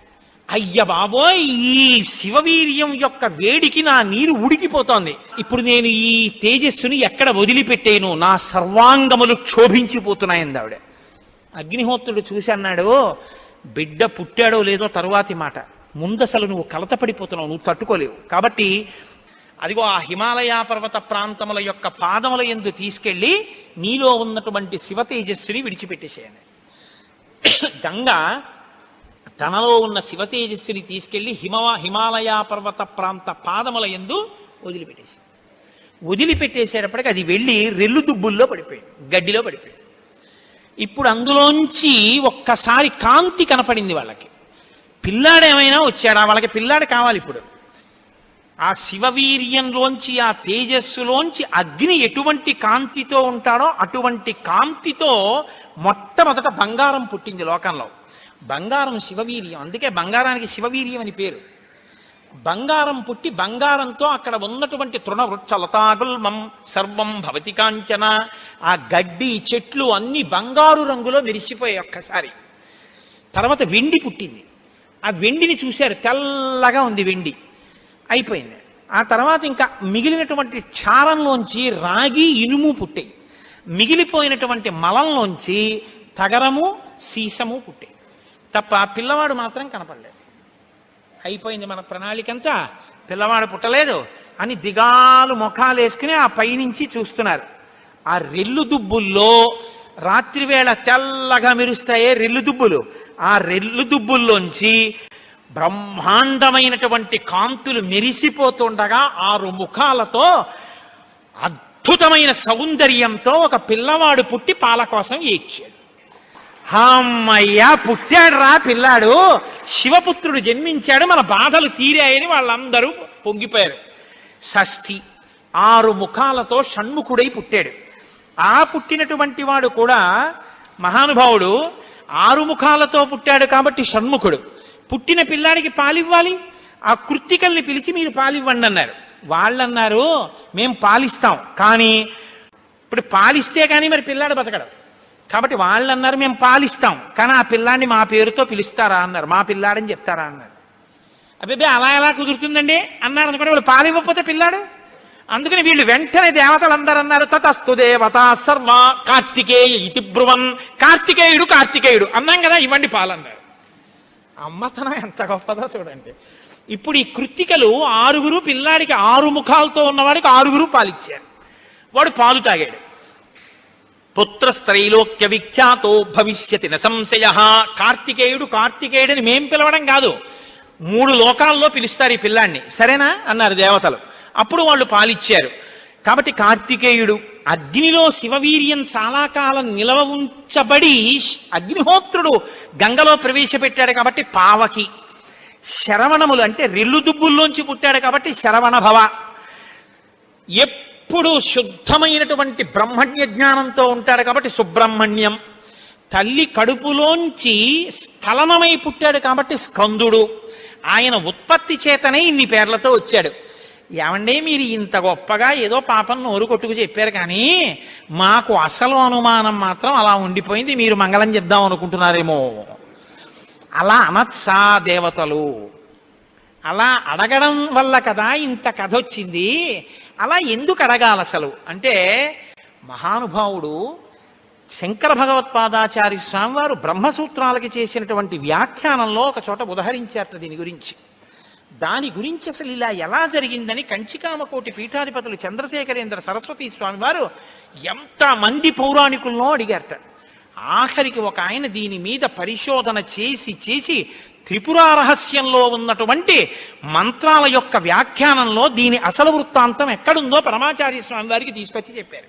అయ్య బాబోయ్ ఈ శివవీర్యం యొక్క వేడికి నా నీరు ఉడికిపోతోంది, ఇప్పుడు నేను ఈ తేజస్సుని ఎక్కడ వదిలిపెట్టేను, నా సర్వాంగములు క్షోభించిపోతున్నాయింది ఆవిడ. అగ్నిహోత్రుడు చూసి అన్నాడు, బిడ్డ పుట్టాడో లేదో తరువాతి మాట, ముందు అసలు నువ్వు కలతపడిపోతున్నావు, నువ్వు తట్టుకోలేవు. కాబట్టి అదిగో ఆ హిమాలయ పర్వత ప్రాంతముల యొక్క పాదముల యందు తీసుకెళ్ళి నీలో ఉన్నటువంటి శివ తేజస్సుని విడిచిపెట్టేసేయండి. గంగ తనలో ఉన్న శివ తేజస్సుని తీసుకెళ్లి హిమాలయ పర్వత ప్రాంత పాదముల యందు వదిలిపెట్టేసేటప్పటికి అది వెళ్ళి రెల్లు దుబ్బుల్లో పడిపోయింది, గడ్డిలో పడిపోయింది. ఇప్పుడు అందులోంచి ఒక్కసారి కాంతి కనపడింది వాళ్ళకి. పిల్లాడేమైనా వచ్చాడా? వాళ్ళకి పిల్లాడు కావాలి. ఇప్పుడు ఆ శివవీర్యంలోంచి, ఆ తేజస్సులోంచి అగ్ని ఎటువంటి కాంతితో ఉంటాడో అటువంటి కాంతితో మొట్టమొదట బంగారం పుట్టింది లోకంలో. బంగారం శివవీర్యం, అందుకే బంగారానికి శివవీర్యం అని పేరు. బంగారం పుట్టి బంగారంతో అక్కడ ఉన్నటువంటి తృణవృక్ష లతాగుల్మం సర్వం భవతి కాంచన, ఆ గడ్డి చెట్లు అన్ని బంగారు రంగులో మెరిసిపోయాయి ఒక్కసారి. తర్వాత వెండి పుట్టింది. ఆ వెండిని చూశారు, తెల్లగా ఉంది వెండి. అయిపోయింది. ఆ తర్వాత ఇంకా మిగిలినటువంటి క్షారంలోంచి రాగి ఇనుము పుట్టాయి. మిగిలిపోయినటువంటి మలంలోంచి తగరము సీసము పుట్టాయి తప్ప పిల్లవాడు మాత్రం కనపడలేదు. అయిపోయింది మన ప్రణాళికంతా, పిల్లవాడు పుట్టలేదు అని దిగాలు ముఖాలు వేసుకుని ఆ పైనుంచి చూస్తున్నారు. ఆ రెల్లు దుబ్బుల్లో రాత్రివేళ తెల్లగా మెరుస్తాయే రెల్లు దుబ్బులు, ఆ రెల్లు దుబ్బుల్లోంచి బ్రహ్మాండమైనటువంటి కాంతులు మెరిసిపోతుండగా 6 ముఖాలతో అద్భుతమైన సౌందర్యంతో ఒక పిల్లవాడు పుట్టి పాల కోసం ఏడ్చాడు. అమ్మయ్యా పుట్టాడు రా పిల్లాడు, శివపుత్రుడు జన్మించాడు, మన బాధలు తీరాయని వాళ్ళందరూ పొంగిపోయారు. షష్ఠి 6 ముఖాలతో షణ్ముఖుడై పుట్టాడు. ఆ పుట్టినటువంటి వాడు కూడా మహానుభావుడు 6 ముఖాలతో పుట్టాడు కాబట్టి షణ్ముఖుడు. పుట్టిన పిల్లాడికి పాలివ్వాలి, ఆ కృత్తికల్ని పిలిచి మీరు పాలివ్వండి అన్నారు. వాళ్ళన్నారు మేం పాలిస్తాం, కానీ ఇప్పుడు పాలిస్తే కానీ మరి పిల్లాడు బతకడు కాబట్టి వాళ్ళన్నారు మేము పాలిస్తాం, కానీ ఆ పిల్లాడిని మా పేరుతో పిలుస్తారా అన్నారు, మా పిల్లాడని చెప్తారా అన్నారు. అబ్బాయి అలా ఎలా కుదురుతుందండి అన్నారు అనుకుంటే వాళ్ళు పాలివ్వకపోతే పిల్లాడు. అందుకని వీళ్ళు వెంటనే దేవతలందరూ అన్నారు తతస్తు దేవత సర్వ కార్తికేయ ఇతి బ్రువన్, కార్తికేయుడు అన్నాం కదా ఇవ్వండి పాలన్నారు. అమ్మతనం ఎంత గొప్పదో చూడండి. ఇప్పుడు ఈ కృత్తికలు 6 పిల్లాడికి 6 ముఖాలతో ఉన్నవాడికి 6 పాలిచ్చారు. వాడు పాలు తాగాడు. పుత్రస్త్రైలోక్య విఖ్యాతో భవిష్యతి న సంశయ. కార్తికేయుడని మేం పిలవడం కాదు, 3 లోకాల్లో పిలుస్తారు ఈ పిల్లాన్ని, సరేనా అన్నారు దేవతలు. అప్పుడు వాళ్ళు పాలిచ్చారు. కాబట్టి కార్తికేయుడు అగ్నిలో శివవీర్యం చాలా కాలం నిలవ ఉంచబడి అగ్నిహోత్రుడు గంగలో ప్రవేశపెట్టాడు కాబట్టి పావకి. శరవణములు అంటే రెల్లు దుబ్బుల్లోంచి పుట్టాడు కాబట్టి శరవణ భవ. ఎప్పుడు శుద్ధమైనటువంటి బ్రహ్మణ్య జ్ఞానంతో ఉంటాడు కాబట్టి సుబ్రహ్మణ్యం. తల్లి కడుపులోంచి స్ఖలనమై పుట్టాడు కాబట్టి స్కందుడు. ఆయన ఉత్పత్తి చేతనే ఇన్ని పేర్లతో వచ్చాడు. ఏమంటే మీరు ఇంత గొప్పగా ఏదో పాపం నోరు కొట్టుకు చెప్పారు, కానీ మాకు అసలు అనుమానం మాత్రం అలా ఉండిపోయింది, మీరు మంగళం చెప్దాం అనుకుంటున్నారేమో. అలా అనత్సా దేవతలు, అలా అడగడం వల్ల కదా ఇంత కథ వచ్చింది. అలా ఎందుకు అడగాలి అసలు అంటే, మహానుభావుడు శంకర భగవత్పాదాచార్య స్వామి వారు బ్రహ్మసూత్రాలకి చేసినటువంటి వ్యాఖ్యానంలో ఒక చోట ఉదహరించారట దీని గురించి. దాని గురించి అసలు ఇలా ఎలా జరిగిందని కంచికామకోటి పీఠాధిపతులు చంద్రశేఖరేంద్ర సరస్వతి స్వామి వారు ఎంతమంది పౌరాణికులను అడిగారట. ఆఖరికి ఒక ఆయన దీని మీద పరిశోధన చేసి త్రిపుర రహస్యంలో ఉన్నటువంటి మంత్రాల యొక్క వ్యాఖ్యానంలో దీని అసలు వృత్తాంతం ఎక్కడుందో పరమాచార్య స్వామి వారికి తీసుకొచ్చి చెప్పారు.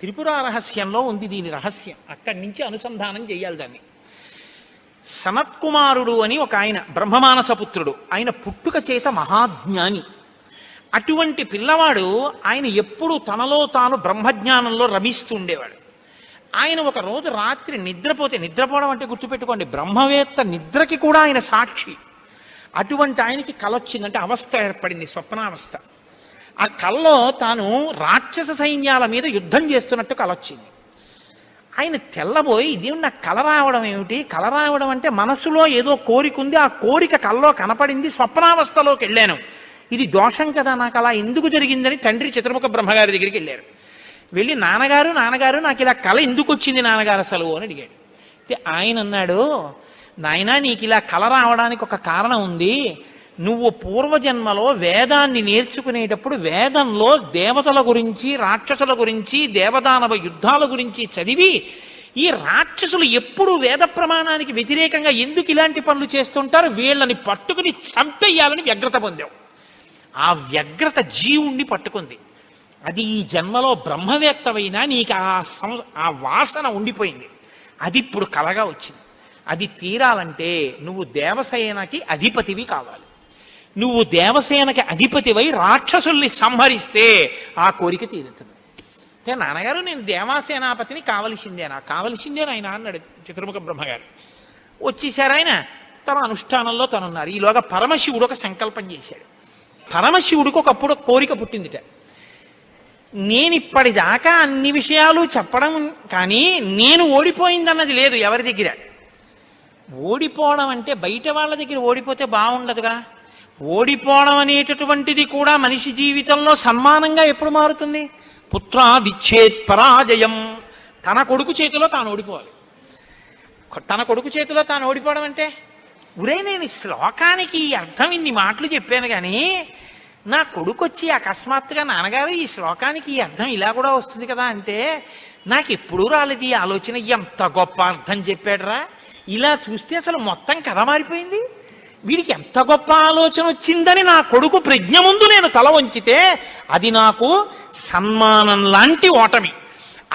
త్రిపుర రహస్యంలో ఉంది దీని రహస్యం, అక్కడి నుంచి అనుసంధానం చేయాలి దాన్ని. సనత్కుమారుడు అని ఒక ఆయన బ్రహ్మమానసపుత్రుడు, ఆయన పుట్టుక చేత మహాజ్ఞాని. అటువంటి పిల్లవాడు ఆయన ఎప్పుడూ తనలో తాను బ్రహ్మజ్ఞానంలో రమిస్తుండేవాడు. ఆయన ఒక రోజు రాత్రి నిద్రపోవడం అంటే గుర్తుపెట్టుకోండి, బ్రహ్మవేత్త నిద్రకి కూడా ఆయన సాక్షి. అటువంటి ఆయనకి కల వచ్చిందంటే అవస్థ ఏర్పడింది, స్వప్నావస్థ. ఆ కల్లో తాను రాక్షస సైన్యాల మీద యుద్ధం చేస్తున్నట్టు కల వచ్చింది. ఆయన తెల్లబోయి ఇదేమి నాకు కల రావడం ఏమిటి, కల రావడం అంటే మనసులో ఏదో కోరిక ఉంది, ఆ కోరిక కల్లో కనపడింది, స్వప్నావస్థలోకి వెళ్ళాను, ఇది దోషం కదా, నాకు అలా ఎందుకు జరిగిందని తండ్రి చతుర్ముఖ బ్రహ్మగారి దగ్గరికి వెళ్ళారు. వెళ్ళి నాన్నగారు నాకు ఇలా కల ఎందుకు వచ్చింది నాన్నగారు అసలు అని అడిగాడు. ఆయన అన్నాడు, నాయనా నీకు ఇలా కల రావడానికి ఒక కారణం ఉంది. నువ్వు పూర్వజన్మలో వేదాన్ని నేర్చుకునేటప్పుడు వేదంలో దేవతల గురించి రాక్షసుల గురించి దేవదానవ యుద్ధాల గురించి చదివి, ఈ రాక్షసులు ఎప్పుడు వేద ప్రమాణానికి వ్యతిరేకంగా ఎందుకు ఇలాంటి పనులు చేస్తుంటారు, వీళ్ళని పట్టుకుని చంపేయాలని వ్యగ్రత పొందావు. ఆ వ్యగ్రత జీవుణ్ణి పట్టుకుంది. అది ఈ జన్మలో బ్రహ్మవేత్తమైనా నీకు ఆ వాసన ఉండిపోయింది. అది ఇప్పుడు కలగా వచ్చింది. అది తీరాలంటే నువ్వు దేవసేనకి అధిపతివి కావాలి. నువ్వు దేవసేనకి అధిపతివై రాక్షసుల్ని సంహరిస్తే ఆ కోరిక తీరుతుంది. అంటే నాన్నగారు నేను దేవాసేనాపతిని కావలసిందే ఆయన అన్నాడు చతుర్ముఖ బ్రహ్మగారు. వచ్చేసారు ఆయన, తన అనుష్ఠానంలో తనున్నారు. ఈలోగా పరమశివుడు ఒక సంకల్పం చేశాడు. పరమశివుడికి ఒకప్పుడు కోరిక పుట్టిందిట, నేను ఇప్పటిదాకా అన్ని విషయాలు చెప్పడం కానీ నేను ఓడిపోయిందన్నది లేదు ఎవరి దగ్గర. ఓడిపోవడం అంటే బయట వాళ్ళ దగ్గర ఓడిపోతే బాగుండదుగా, ఓడిపోవడం అనేటటువంటిది కూడా మనిషి జీవితంలో సన్మానంగా ఎప్పుడు మారుతుంది? పుత్రాదిచ్చేత్ పరాజయం. తన కొడుకు చేతిలో తాను ఓడిపోవాలి. తన కొడుకు చేతిలో తాను ఓడిపోవడం అంటే, ఉరే నేను ఈ శ్లోకానికి అర్థం ఇన్ని మాటలు చెప్పాను కానీ నా కొడుకు వచ్చి అకస్మాత్తుగా నాన్నగారు ఈ శ్లోకానికి ఈ అర్థం ఇలా కూడా వస్తుంది కదా అంటే నాకు ఎప్పుడూ రాలేదు ఈ ఆలోచన. ఎంత గొప్ప అర్థం చెప్పాడురా, ఇలా చూస్తే అసలు మొత్తం కథ మారిపోయింది, వీడికి ఎంత గొప్ప ఆలోచన వచ్చిందని నా కొడుకు ప్రజ్ఞ ముందు నేను తల వంచితే అది నాకు సన్మానం లాంటి ఓటమి.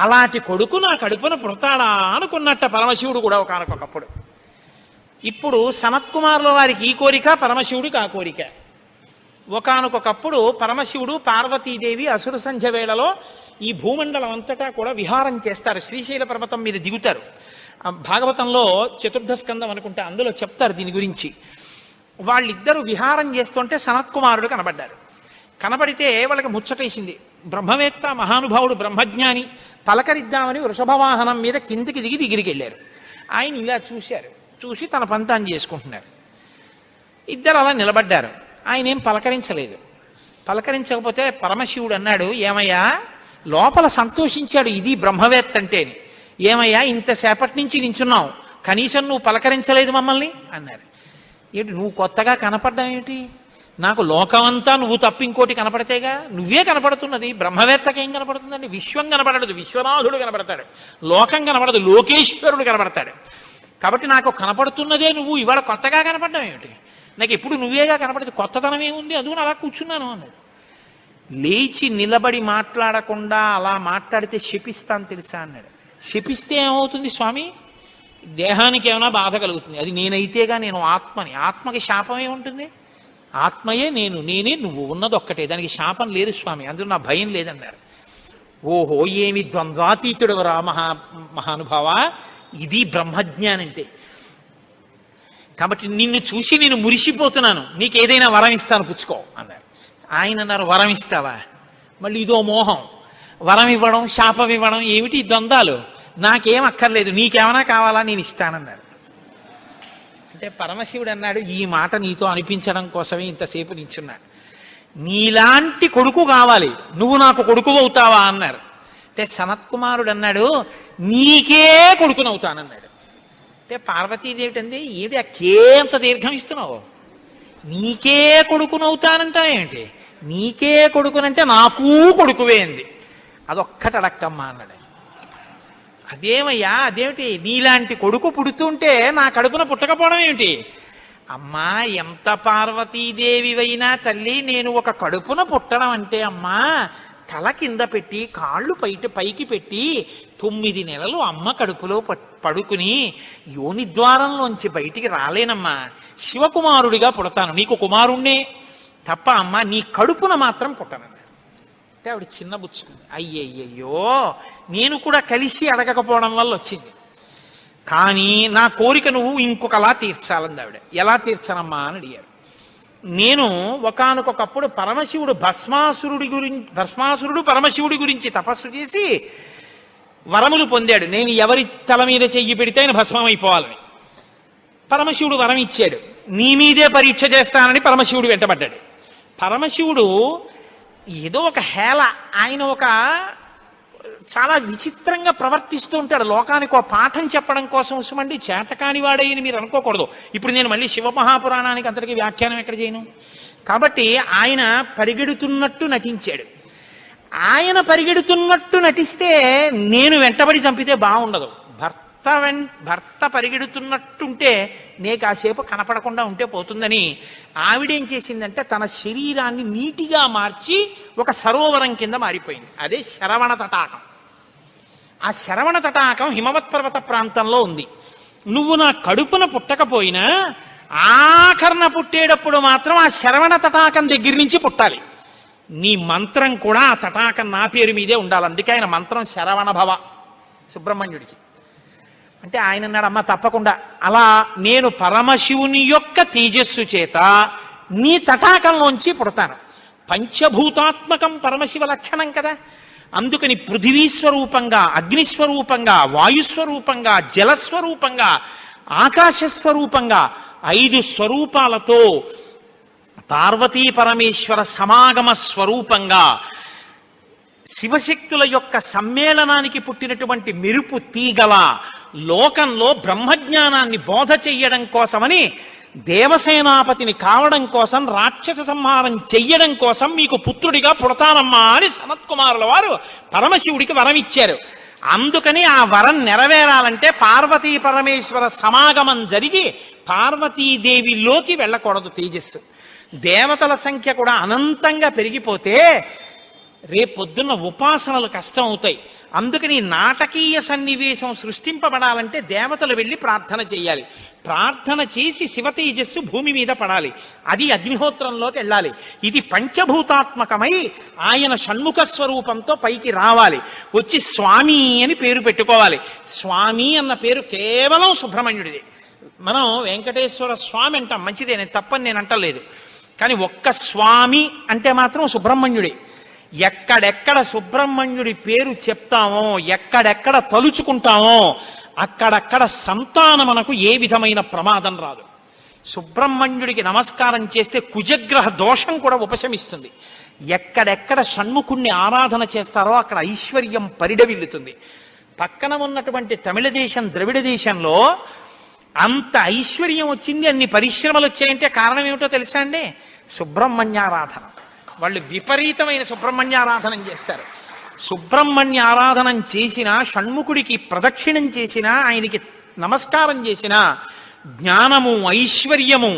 అలాంటి కొడుకు నా కడుపున పుడతాడా అనుకున్నట్ట పరమశివుడు కూడా ఒకనకొకప్పుడు. ఇప్పుడు సనత్కుమారుల వారికి ఈ కోరిక, పరమశివుడికి ఆ కోరిక. ఒకానొకప్పుడు పరమశివుడు పార్వతీదేవి అసుర సంధ్య వేళలో ఈ భూమండలం అంతటా కూడా విహారం చేస్తారు. శ్రీశైల పర్వతం మీద దిగుతారు. భాగవతంలో చతుర్థ స్కందం అనుకుంటే అందులో చెప్తారు దీని గురించి. వాళ్ళిద్దరూ విహారం చేస్తుంటే సనత్కుమారుడు కనబడ్డారు. కనబడితే వాళ్ళకి ముచ్చటేసింది. బ్రహ్మవేత్త మహానుభావుడు బ్రహ్మజ్ఞాని, పలకరిద్దామని వృషభవాహనం మీద కిందికి దిగి దగ్గరికి వెళ్ళారు. ఆయన ఇలా చూశారు, చూసి తన పంతాన్ని చేసుకుంటున్నారు. ఇద్దరు అలా నిలబడ్డారు. ఆయన ఏం పలకరించలేదు. పలకరించకపోతే పరమశివుడు అన్నాడు, ఏమయ్యా లోపల సంతోషించాడు ఇది బ్రహ్మవేత్త అంటేని, ఏమయ్యా ఇంతసేపటి నుంచి నించున్నావు, కనీసం నువ్వు పలకరించలేదు మమ్మల్ని అన్నారు. ఏంటి నువ్వు కొత్తగా కనపడ్డావు ఏమిటి? నాకు లోకమంతా నువ్వు తప్ప ఇంకోటి కనపడితేగా, నువ్వే కనపడుతున్నది. బ్రహ్మవేత్తకి ఏం కనపడుతుందండి? విశ్వం కనపడదు, విశ్వనాథుడు కనపడతాడు. లోకం కనపడదు, లోకేశ్వరుడు కనపడతాడు. కాబట్టి నాకు కనపడుతున్నదే నువ్వు, ఇవాళ కొత్తగా కనపడ్డావు ఏమిటి? నాకు ఎప్పుడు నువ్వేగా కనపడదు, కొత్తతనం ఏముంది, అందుకని అలా కూర్చున్నాను అన్నాడు. లేచి నిలబడి మాట్లాడకుండా అలా మాట్లాడితే శపిస్తాను తెలుసా అన్నాడు. శపిస్తే ఏమవుతుంది స్వామి? దేహానికి ఏమైనా బాధ కలుగుతుంది. అది నేనైతేగా, నేను ఆత్మని. ఆత్మకి శాపం ఏముంటుంది? ఆత్మయే నేను, నేనే నువ్వు, ఉన్నది ఒక్కటే, దానికి శాపం లేదు స్వామి, అందులో నా భయం లేదన్నారు. ఓహో ఏమి ద్వంద్వాతీతుడు రా మహానుభావ, ఇది బ్రహ్మజ్ఞానం అంటే. కాబట్టి నిన్ను చూసి నేను మురిసిపోతున్నాను, నీకు ఏదైనా వరం ఇస్తాను పుచ్చుకో అన్నారు. ఆయన అన్నారు, వరం ఇస్తావా? మళ్ళీ ఇదో మోహం, వరం ఇవ్వడం శాపం ఇవ్వడం ఏమిటి ద్వంద్వాలు? నాకేం అక్కర్లేదు, నీకేమైనా కావాలా నేను ఇస్తానన్నారు. అంటే పరమశివుడు అన్నాడు, ఈ మాట నీతో అనిపించడం కోసమే ఇంతసేపు నించున్నాడు. నీలాంటి కొడుకు కావాలి, నువ్వు నాకు కొడుకు అవుతావా అన్నారు. అంటే సనత్కుమారుడు అన్నాడు, నీకే కొడుకునవుతానన్నాడు. అంటే పార్వతీదేవి అంది, ఏది ఆ కేంత దీర్ఘం ఇస్తున్నావు? నీకే కొడుకునవుతానంటా ఏమిటి? నీకే కొడుకునంటే నాకు కొడుకువే అంది. అదొక్కటి అడక్కమ్మా అన్నాడు. అదేమయ్యా అదేమిటి? నీలాంటి కొడుకు పుడుతుంటే నా కడుపున పుట్టకపోవడం ఏమిటి? అమ్మా ఎంత పార్వతీదేవివైనా తల్లి, నేను ఒక కడుపున పుట్టడం అంటే అమ్మా తల కింద పెట్టి కాళ్ళు పైకి పెట్టి 9 నెలలు అమ్మ కడుపులో పడుకుని యోని ద్వారంలోంచి బయటికి రాలేనమ్మా. శివకుమారుడిగా పుడతాను, నీకు కుమారుణ్ణే తప్ప అమ్మా నీ కడుపున మాత్రం పుట్టనన్నాడు. అంటే ఆవిడ చిన్న బుచ్చుకుంది. అయ్యయ్యో నేను కూడా కలిసి అడగకపోవడం వల్ల వచ్చింది, కానీ నా కోరిక నువ్వు ఇంకొకలా తీర్చాలంది ఆవిడ. ఎలా తీర్చనమ్మా అని అడిగారు. నేను ఒకానొకప్పుడు పరమశివుడు భస్మాసురుడు పరమశివుడి గురించి తపస్సు చేసి వరములు పొందాడు. నేను ఎవరి తల మీద చెయ్యి పెడితే ఆయన భస్మం అయిపోవాలని పరమశివుడు వరం ఇచ్చాడు. నీ మీదే పరీక్ష చేస్తానని పరమశివుడు వెంటబడ్డాడు. పరమశివుడు ఏదో ఒక హేళ, ఆయన ఒక చాలా విచిత్రంగా ప్రవర్తిస్తూ ఉంటాడు. లోకానికి ఒక పాఠం చెప్పడం కోసం ఉసుమండి చేతకాని వాడేయని మీరు అనుకోకూడదు. ఇప్పుడు నేను మళ్ళీ శివమహాపురాణానికి అంతటికి వ్యాఖ్యానం ఎక్కడ చేయను. కాబట్టి ఆయన పరిగెడుతున్నట్టు నటించాడు. ఆయన పరిగెడుతున్నట్టు నటిస్తే నేను వెంటబడి చంపితే బాగుండదు. భర్త పరిగెడుతున్నట్టుంటే నే కాసేపు కనపడకుండా ఉంటే పోతుందని ఆవిడేం చేసిందంటే తన శరీరాన్ని నీటిగా మార్చి ఒక సరోవరం కింద మారిపోయింది. అదే శరవణ తటాకం. ఆ శరవణ తటాకం హిమవత్ పర్వత ప్రాంతంలో ఉంది. నువ్వు నా కడుపున పుట్టకపోయినా ఆఖరణ పుట్టేటప్పుడు మాత్రం ఆ శరవణ తటాకం దగ్గర నుంచి పుట్టాలి. నీ మంత్రం కూడా ఆ తటాకం నా పేరు మీదే ఉండాలి. అందుకే ఆయన మంత్రం శరవణ భవ సుబ్రహ్మణ్యుడికి. అంటే ఆయన అన్నాడు, అమ్మ తప్పకుండా, అలా నేను పరమశివుని యొక్క తేజస్సు చేత నీ తటాకంలోంచి పుడతాను. పంచభూతాత్మకం పరమశివ లక్షణం కదా. అందుకని పృథివీస్వరూపంగా, అగ్నిస్వరూపంగా, వాయుస్వరూపంగా, జలస్వరూపంగా, ఆకాశస్వరూపంగా 5 స్వరూపాలతో పార్వతీ పరమేశ్వర సమాగమ స్వరూపంగా శివశక్తుల యొక్క సమ్మేళనానికి పుట్టినటువంటి మెరుపు తీగల లోకంలో బ్రహ్మజ్ఞానాన్ని బోధ చెయ్యడం కోసమని దేవసేనాపతిని కావడం కోసం, రాక్షస సంహారం చెయ్యడం కోసం మీకు పుత్రుడిగా పుడతానమ్మా అని సనత్కుమారుల వారు పరమశివుడికి వరం ఇచ్చారు. అందుకని ఆ వరం నెరవేరాలంటే పార్వతీ పరమేశ్వర సమాగమం జరిగి పార్వతీదేవిలోకి వెళ్ళకూడదు తేజస్సు. దేవతల సంఖ్య కూడా అనంతంగా పెరిగిపోతే రేపొద్దున్న ఉపాసనలు కష్టం అవుతాయి. అందుకని నాటకీయ సన్నివేశం సృష్టింపబడాలంటే దేవతలు వెళ్ళి ప్రార్థన చేయాలి. ప్రార్థన చేసి శివతేజస్సు భూమి మీద పడాలి. అది అగ్నిహోత్రంలోకి వెళ్ళాలి. ఇది పంచభూతాత్మకమై ఆయన షణ్ముఖ స్వరూపంతో పైకి రావాలి. వచ్చి స్వామి అని పేరు పెట్టుకోవాలి. స్వామి అన్న పేరు కేవలం సుబ్రహ్మణ్యుడిది. మనం వెంకటేశ్వర స్వామి అంటాం, మంచిదే, నేను తప్పని నేను అంటలేదు. కానీ ఒక్క స్వామి అంటే మాత్రం సుబ్రహ్మణ్యుడే. ఎక్కడెక్కడ సుబ్రహ్మణ్యుడి పేరు చెప్తామో, ఎక్కడెక్కడ తలుచుకుంటామో అక్కడక్కడ సంతానమునకు ఏ విధమైన ప్రమాదం రాదు. సుబ్రహ్మణ్యుడికి నమస్కారం చేస్తే కుజగ్రహ దోషం కూడా ఉపశమిస్తుంది. ఎక్కడెక్కడ షణ్ముఖుణ్ణి ఆరాధన చేస్తారో అక్కడ ఐశ్వర్యం పరిడవిల్లుతుంది. పక్కన ఉన్నటువంటి తమిళ దేశం, ద్రవిడ దేశంలో అంత ఐశ్వర్యం వచ్చింది, అన్ని పరిశ్రమలు వచ్చాయంటే కారణం ఏమిటో తెలుసా అండి? సుబ్రహ్మణ్యారాధన. వాళ్ళు విపరీతమైన సుబ్రహ్మణ్యారాధనం చేస్తారు. సుబ్రహ్మణ్య ఆరాధనం చేసినా, షణ్ముఖుడికి ప్రదక్షిణం చేసినా, ఆయనకి నమస్కారం చేసినా జ్ఞానము, ఐశ్వర్యము,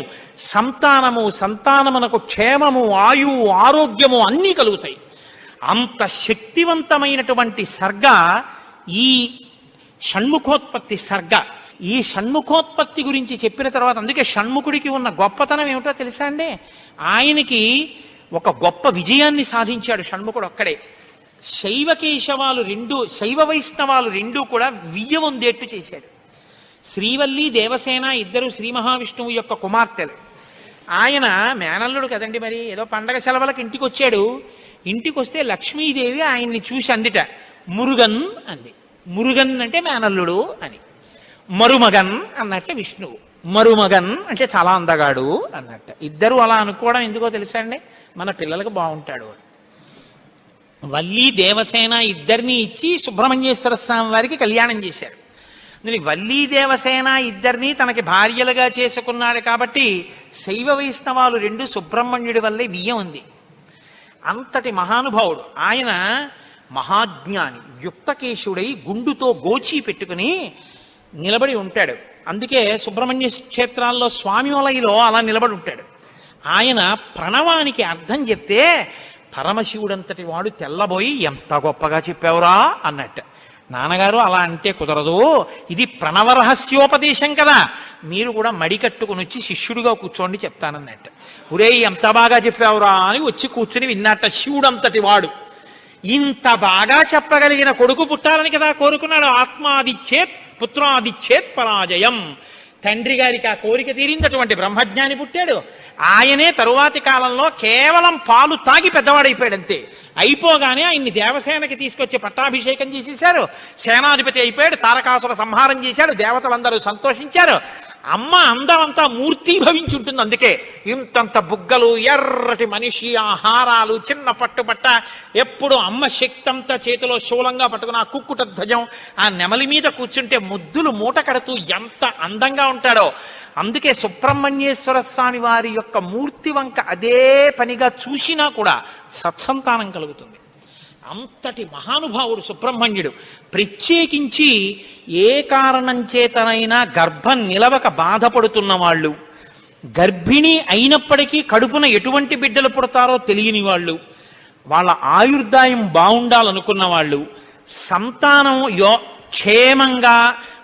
సంతానము, సంతానమునకు క్షేమము, ఆయువు, ఆరోగ్యము అన్నీ కలుగుతాయి. అంత శక్తివంతమైనటువంటి సర్గ ఈ షణ్ముఖోత్పత్తి సర్గ. ఈ షణ్ముఖోత్పత్తి గురించి చెప్పిన తర్వాత, అందుకే షణ్ముఖుడికి ఉన్న గొప్పతనం ఏమిటో తెలుసా అండి? ఆయనకి ఒక గొప్ప విజయాన్ని సాధించాడు షణ్ముఖుడు ఒక్కడే. శైవ వైష్ణవాలు రెండూ కూడా వియ్యవందేట్టు చేశాడు. శ్రీవల్లి, దేవసేన ఇద్దరు శ్రీ మహావిష్ణువు యొక్క కుమార్తెలు. ఆయన మేనల్లుడు కదండి, మరి ఏదో పండగ సెలవులకు ఇంటికి వచ్చాడు. ఇంటికి వస్తే లక్ష్మీదేవి ఆయన్ని చూసి అందిట, మురుగన్ అంది. మురుగన్ అంటే మేనల్లుడు అని. మరుమగన్ అన్నట్టు విష్ణువు. మరుమగన్ అంటే చాలా అందగాడు అన్నట్టు. ఇద్దరు అలా అనుకోవడం ఎందుకో తెలుసా అండి? మన పిల్లలకు బాగుంటాడు. వల్లి, దేవసేన ఇద్దరిని ఇచ్చి సుబ్రహ్మణ్యేశ్వర స్వామి వారికి కళ్యాణం చేశారు. వల్లి, దేవసేన ఇద్దరిని తనకి భార్యలుగా చేసుకున్నాడు కాబట్టి శైవ వైష్ణవాలు రెండు సుబ్రహ్మణ్యుడి వల్లే వియ్యం ఉంది. అంతటి మహానుభావుడు ఆయన. మహాజ్ఞాని, యుక్తకేశుడై గుండుతో గోచి పెట్టుకుని నిలబడి ఉంటాడు. అందుకే సుబ్రహ్మణ్య క్షేత్రాల్లో స్వామి వలయలో అలా నిలబడి ఉంటాడు. ఆయన ప్రణవానికి అర్థం చెప్తే పరమశివుడంతటి వాడు తెల్లబోయి, ఎంత గొప్పగా చెప్పావురా అన్నట్టు. నాన్నగారు అలా అంటే కుదరదు, ఇది ప్రణవ రహస్యోపదేశం కదా, మీరు కూడా మడి కట్టుకుని వచ్చి శిష్యుడిగా కూర్చోండి చెప్తానన్నట్టు. ఒరే ఎంత బాగా చెప్పావురా అని వచ్చి కూర్చుని విన్నట్ట. శివుడంతటి వాడు ఇంత బాగా చెప్పగలిగిన కొడుకు పుట్టాలని కదా కోరుకున్నాడు. ఆత్మాదిచ్చేత్ పుత్రాదిచ్చేత్ పరాజయం. తండ్రి గారికి ఆ కోరిక తీరిందటువంటి బ్రహ్మజ్ఞాని పుట్టాడు. ఆయనే తరువాతి కాలంలో కేవలం పాలు తాగి పెద్దవాడైపోయాడు అంతే. అయిపోగానే ఆయన్ని దేవసేనకి తీసుకొచ్చి పట్టాభిషేకం చేసేశారు. సేనాధిపతి అయిపోయాడు. తారకాసుర సంహారం చేశాడు. దేవతలందరూ సంతోషించారు. అమ్మ అందమంతా మూర్తీభవించి ఉంటుంది. అందుకే ఇంతంత బుగ్గలు, ఎర్రటి మనిషి, ఆహారాలు, చిన్న పట్టుబట్ట, ఎప్పుడు అమ్మ శక్తి అంతా చేతిలో శూలంగా పట్టుకుని ఆ కుక్కుట ధ్వజం, ఆ నెమలి మీద కూర్చుంటే ముద్దులు మూట కడుతూ ఎంత అందంగా ఉంటాడో. అందుకే సుబ్రహ్మణ్యేశ్వర స్వామి వారి యొక్క మూర్తి వంక అదే పనిగా చూసినా కూడా సత్సంతానం కలుగుతుంది. అంతటి మహానుభావుడు సుబ్రహ్మణ్యుడు. ప్రత్యేకించి ఏ కారణం చేతనైనా గర్భం నిలవక బాధపడుతున్న వాళ్ళు, గర్భిణి అయినప్పటికీ కడుపున ఎటువంటి బిడ్డలు పుడతారో తెలియని వాళ్ళు, వాళ్ళ ఆయుర్దాయం బాగుండాలనుకున్న వాళ్ళు, సంతానం క్షేమంగా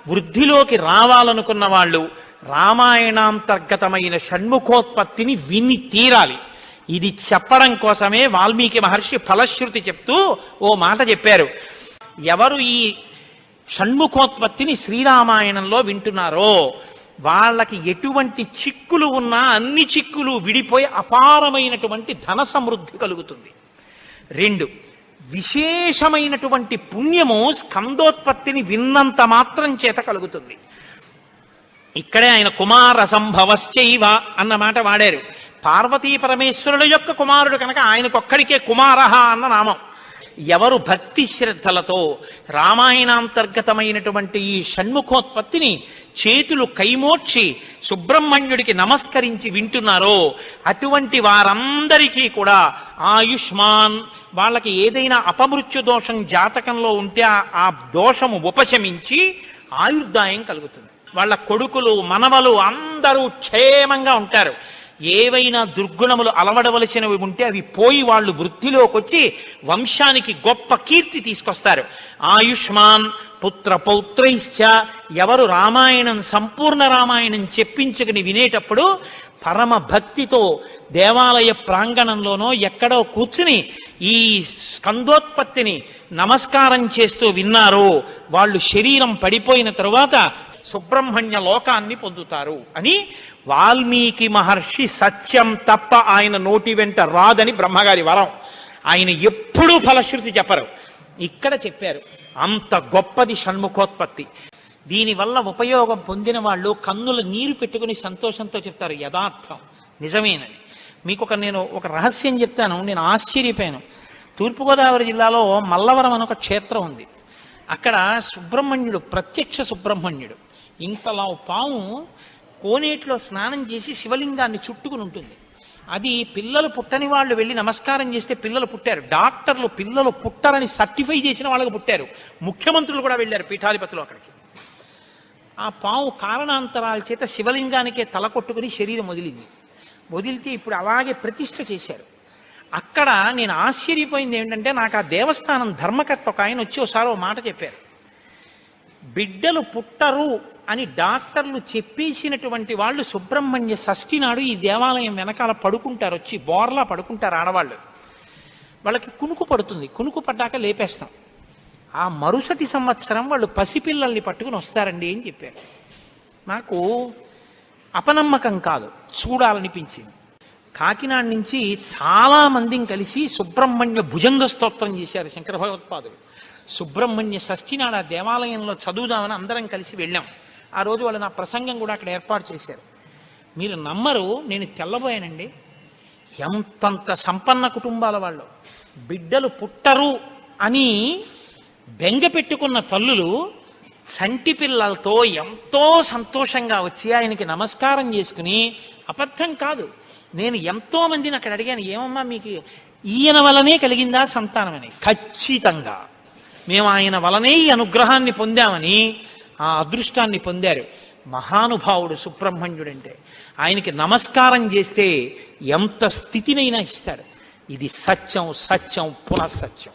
వృద్ధిలోకి రావాలనుకున్న వాళ్ళు రామాయణాంతర్గతమైన షణ్ముఖోత్పత్తిని విని తీరాలి. ఇది చెప్పడం కోసమే వాల్మీకి మహర్షి ఫలశ్రుతి చెప్తూ ఓ మాట చెప్పారు. ఎవరు ఈ షణ్ముఖోత్పత్తిని శ్రీరామాయణంలో వింటున్నారో వాళ్ళకి ఎటువంటి చిక్కులు ఉన్నా అన్ని చిక్కులు విడిపోయి అపారమైనటువంటి ధన సమృద్ధి కలుగుతుంది. 2, విశేషమైనటువంటి పుణ్యము స్కందోత్పత్తిని విన్నంత మాత్రం చేత కలుగుతుంది. ఇక్కడే ఆయన కుమార సంభవశ్చైవ అన్న మాట వాడారు. పార్వతీ పరమేశ్వరుల యొక్క కుమారుడు కనుక ఆయనకొక్కడికే కుమారహ అన్న నామం. ఎవరు భక్తి శ్రద్ధలతో రామాయణాంతర్గతమైనటువంటి ఈ షణ్ముఖోత్పత్తిని చేతులు కైమోడ్చి సుబ్రహ్మణ్యుడికి నమస్కరించి వింటున్నారో అటువంటి వారందరికీ కూడా ఆయుష్మాన్, వాళ్ళకి ఏదైనా అపమృత్యు దోషం జాతకంలో ఉంటే ఆ దోషము ఉపశమించి ఆయుర్దాయం కలుగుతుంది. వాళ్ళ కొడుకులు మనవలు అందరూ క్షేమంగా ఉంటారు. ఏవైనా దుర్గుణములు అలవడవలసినవి ఉంటే అవి పోయి వాళ్ళు వృత్తిలోకి వచ్చి వంశానికి గొప్ప కీర్తి తీసుకొస్తారు. ఆయుష్మాన్ పుత్ర పౌత్రైశ్చ, ఎవరు రామాయణం సంపూర్ణ రామాయణం చెప్పించుకుని వినేటప్పుడు పరమ భక్తితో దేవాలయ ప్రాంగణంలోనో ఎక్కడో కూర్చుని ఈ స్కందోత్పత్తిని నమస్కారం చేస్తూ విన్నారో వాళ్ళు శరీరం పడిపోయిన తరువాత సుబ్రహ్మణ్య లోకాన్ని పొందుతారు అని వాల్మీకి మహర్షి సత్యం తప్ప ఆయన నోటి వెంట రాదని బ్రహ్మగారి వరం. ఆయన ఎప్పుడూ ఫలశ్రుతి చెప్పరు, ఇక్కడ చెప్పారు. అంత గొప్పది షణ్ముఖోత్పత్తి. దీనివల్ల ఉపయోగం పొందిన వాళ్ళు కన్నుల నీరు పెట్టుకుని సంతోషంతో చెప్తారు యథార్థం నిజమేనని. మీకు నేను ఒక రహస్యం చెప్తాను, నేను ఆశ్చర్యపోయాను. తూర్పుగోదావరి జిల్లాలో మల్లవరం అని ఒక క్షేత్రం ఉంది. అక్కడ సుబ్రహ్మణ్యుడు, ప్రత్యక్ష సుబ్రహ్మణ్యుడు, ఇంతలా పాము కోనేటిలో స్నానం చేసి శివలింగాన్ని చుట్టుకుని ఉంటుంది. అది పిల్లలు పుట్టని వాళ్ళు వెళ్ళి నమస్కారం చేస్తే పిల్లలు పుట్టారు. డాక్టర్లు పిల్లలు పుట్టరని సర్టిఫై చేసిన వాళ్ళకి పుట్టారు. ముఖ్యమంత్రులు కూడా వెళ్ళారు పీఠాధిపతులు అక్కడికి. ఆ పాము కారణాంతరాల చేత శివలింగానికే తల కొట్టుకుని శరీరం వదిలితే ఇప్పుడు అలాగే ప్రతిష్ఠ చేశారు. అక్కడ నేను ఆశ్చర్యపోయింది ఏంటంటే, నాకు ఆ దేవస్థానం ధర్మకర్త ఒక ఆయన వచ్చి ఒకసారి ఓ మాట చెప్పారు. బిడ్డలు పుట్టరు అని డాక్టర్లు చెప్పేసినటువంటి వాళ్ళు సుబ్రహ్మణ్య షష్ఠి నాడు ఈ దేవాలయం వెనకాల పడుకుంటారు, వచ్చి బోర్లా పడుకుంటారు ఆడవాళ్ళు. వాళ్ళకి కునుకు పడుతుంది, కునుకు పడ్డాక లేపేస్తాం. ఆ మరుసటి సంవత్సరం వాళ్ళు పసిపిల్లల్ని పట్టుకుని వస్తారండి అని చెప్పారు. నాకు అపనమ్మకం కాదు, చూడాలనిపించింది. కాకినాడ నుంచి చాలా మందిని కలిసి సుబ్రహ్మణ్య భుజంగ స్తోత్రం చేశారు శంకర భగవత్పాదులు. సుబ్రహ్మణ్య షష్ఠి నాడు ఆ దేవాలయంలో చదువుదామని అందరం కలిసి వెళ్ళాం. ఆ రోజు వాళ్ళు నా ప్రసంగం కూడా అక్కడ ఏర్పాటు చేశారు. మీరు నమ్మరు, నేను తెల్లబోయానండి. ఎంతంత సంపన్న కుటుంబాల వాళ్ళు బిడ్డలు పుట్టరు అని బెంగ పెట్టుకున్న తల్లులు చంటి పిల్లలతో ఎంతో సంతోషంగా వచ్చి ఆయనకి నమస్కారం చేసుకుని, అబద్ధం కాదు, నేను ఎంతో మందిని అక్కడ అడిగాను, ఏమమ్మా మీకు ఈయన వలనే కలిగిందా సంతానం అని. ఖచ్చితంగా మేము ఆయన వలనే ఈ అనుగ్రహాన్ని పొందామని ఆ అదృష్టాన్ని పొందారు. మహానుభావుడు సుబ్రహ్మణ్యుడంటే. ఆయనకి నమస్కారం చేస్తే ఎంత స్థితినైనా ఇస్తాడు. ఇది సత్యం, సత్యం పునఃసత్యం.